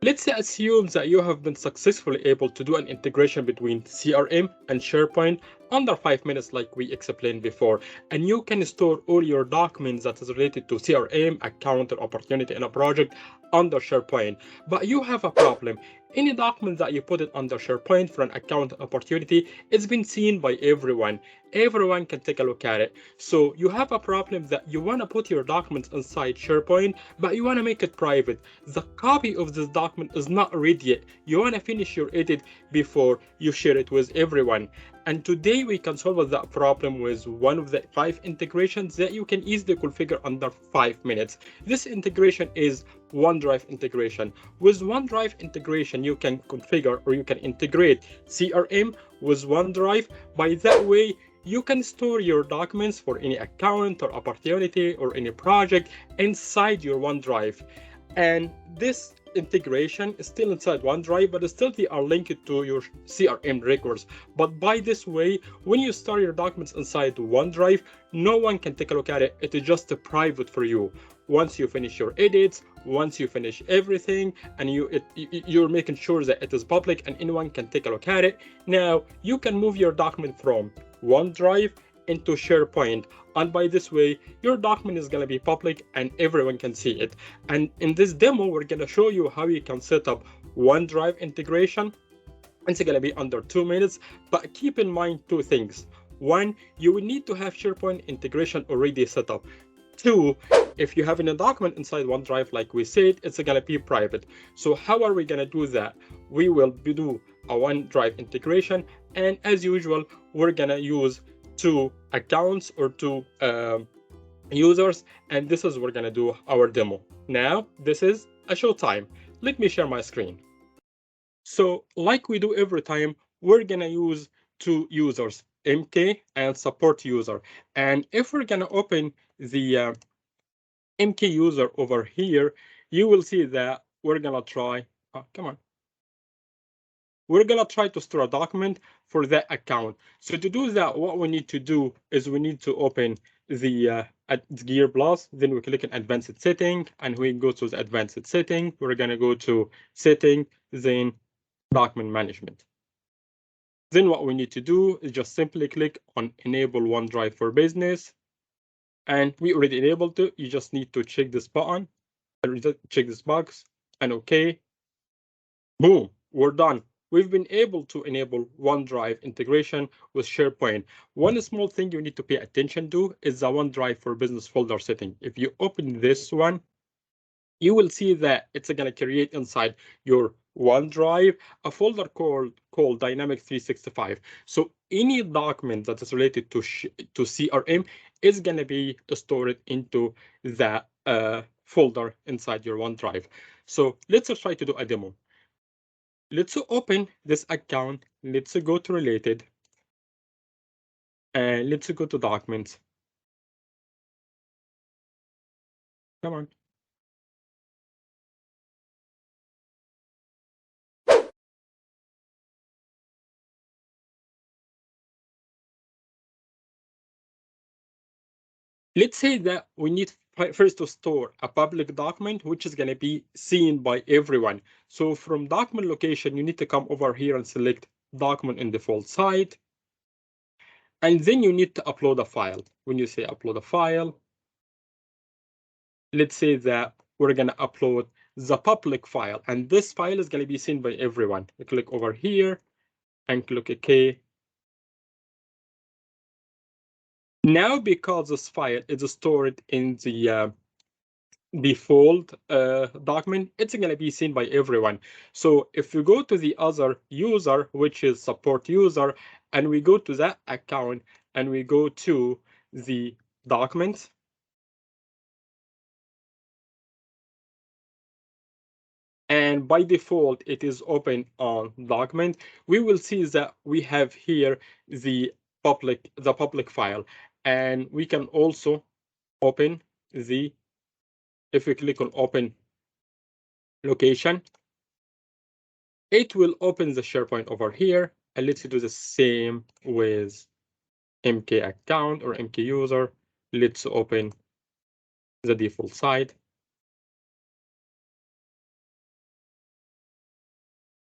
Let's assume that you have been successfully able to do an integration between CRM and SharePoint under 5 minutes like we explained before, and you can store all your documents that is related to CRM, account, or opportunity in a project under SharePoint. But you have a problem. Any document that you put it under SharePoint for an account opportunity, it's been seen by everyone. Everyone can take a look at it. So you have a problem that you want to put your documents inside SharePoint, but you want to make it private. The copy of this document is not ready yet. You want to finish your edit before you share it with everyone. And today we can solve that problem with one of the 5 integrations that you can easily configure under 5 minutes. This integration is OneDrive integration. With OneDrive integration, you can configure or you can integrate CRM with OneDrive. By that way, you can store your documents for any account or opportunity or any project inside your OneDrive. And this integration is still inside OneDrive, but still they are linked to your CRM records. But by this way, when you store your documents inside OneDrive, no one can take a look at it. It is just private for you. Once you finish your edits, once you finish everything, and you're making sure that it is public and anyone can take a look at it, now you can move your document from OneDrive into SharePoint, and by this way your document is going to be public and everyone can see it. And in this demo we're going to show you how you can set up OneDrive integration. It's going to be under 2 minutes, but keep in mind 2 things. 1, you will need to have SharePoint integration already set up. 2, if you have a document inside OneDrive, like we said, it's going to be private. So how are we going to do that? We will do a OneDrive integration, and as usual we're going to use 2 accounts or 2 users, and this is we're going to do our demo. Now this is a show time. Let me share my screen. So like we do every time, we're going to use 2 users, MK and support user. And if we're going to open the MK user over here, you will see that we're going to try, we're going to try to store a document for that account. So to do that, what we need to do is we need to open the Gear Plus, then we click on Advanced Setting, and we go to the Advanced Setting. We're going to go to Setting, then Document Management. Then what we need to do is just simply click on Enable OneDrive for Business. And we already enabled it. You just need to check this button, check this box, and OK. Boom, we're done. We've been able to enable OneDrive integration with SharePoint. One small thing you need to pay attention to is the OneDrive for Business folder setting. If you open this one, you will see that it's going to create inside your OneDrive a folder called Dynamics 365. So any document that is related to CRM is going to be stored into that folder inside your OneDrive. So let's try to do a demo. Let's open this account. Let's go to Related. And let's go to Documents. Come on. Let's say that we need first to store a public document, which is going to be seen by everyone. So from document location, you need to come over here and select document in default site. And then you need to upload a file. When you say upload a file, let's say that we're going to upload the public file, and this file is going to be seen by everyone. You click over here and click OK. Now, because this file is stored in the default document, it's going to be seen by everyone. So if we go to the other user, which is support user, and we go to that account and we go to the documents, and by default it is open on document, we will see that we have here the public file, and we can also open the, if we click on open location, it will open the SharePoint over here. And let's do the same with MK account or MK user. Let's open the default site.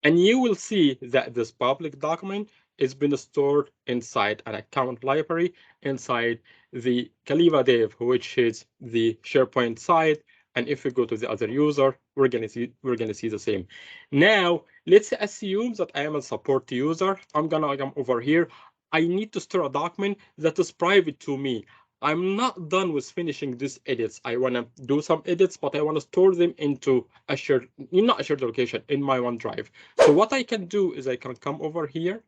And you will see that this public document is been stored inside an account library inside the 𝐞𝐸 dev, which is the SharePoint side. And if we go to the other user, we're gonna see the same. Now let's assume that I am a support user. I'm gonna come over here. I need to store a document that is private to me. I'm not done with finishing these edits. I want to do some edits, but I want to store them into a shared, not a shared location, in my OneDrive. So what I can do is I can come over here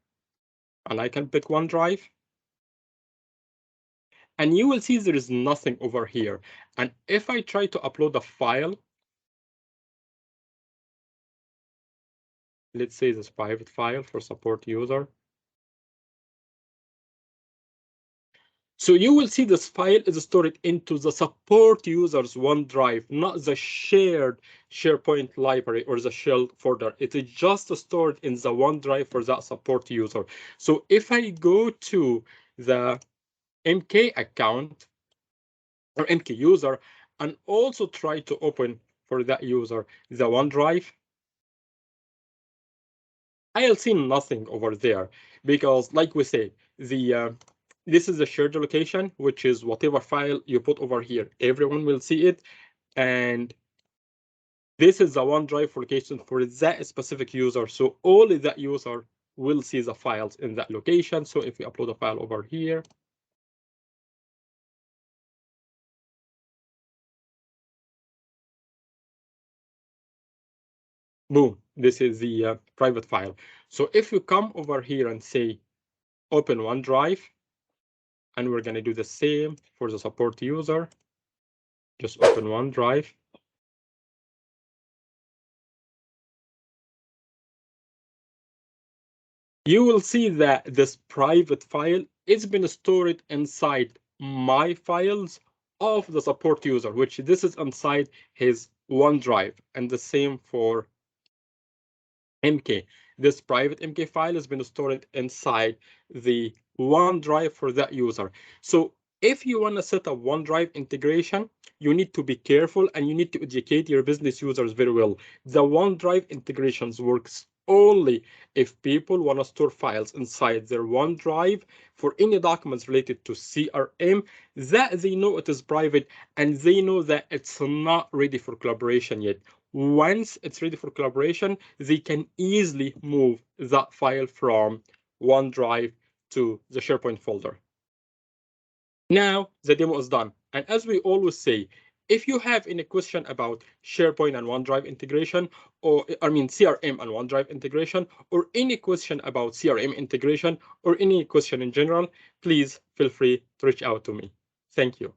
and I can pick OneDrive. And you will see there is nothing over here. And if I try to upload a file, let's say this private file for support user. So you will see this file is stored into the support user's OneDrive, not the shared SharePoint library or the shell folder. It is just stored in the OneDrive for that support user. So if I go to the MK account or MK user and also try to open for that user the OneDrive, I'll see nothing over there because, like we say, this is the shared location, which is whatever file you put over here, everyone will see it. And this is the OneDrive location for that specific user. So only that user will see the files in that location. So if we upload a file over here, boom, this is the private file. So if you come over here and say, open OneDrive, and we're going to do the same for the support user, just open OneDrive. You will see that this private file is been stored inside my files of the support user, which this is inside his OneDrive, and the same for MK. This private MK file has been stored inside the OneDrive for that user. So if you want to set up OneDrive integration, you need to be careful and you need to educate your business users very well. The OneDrive integrations works only if people want to store files inside their OneDrive for any documents related to CRM that they know it is private and they know that it's not ready for collaboration yet. Once it's ready for collaboration, they can easily move that file from OneDrive to the SharePoint folder. Now the demo is done. And as we always say, if you have any question about SharePoint and OneDrive integration, or CRM and OneDrive integration, or any question about CRM integration, or any question in general, please feel free to reach out to me. Thank you.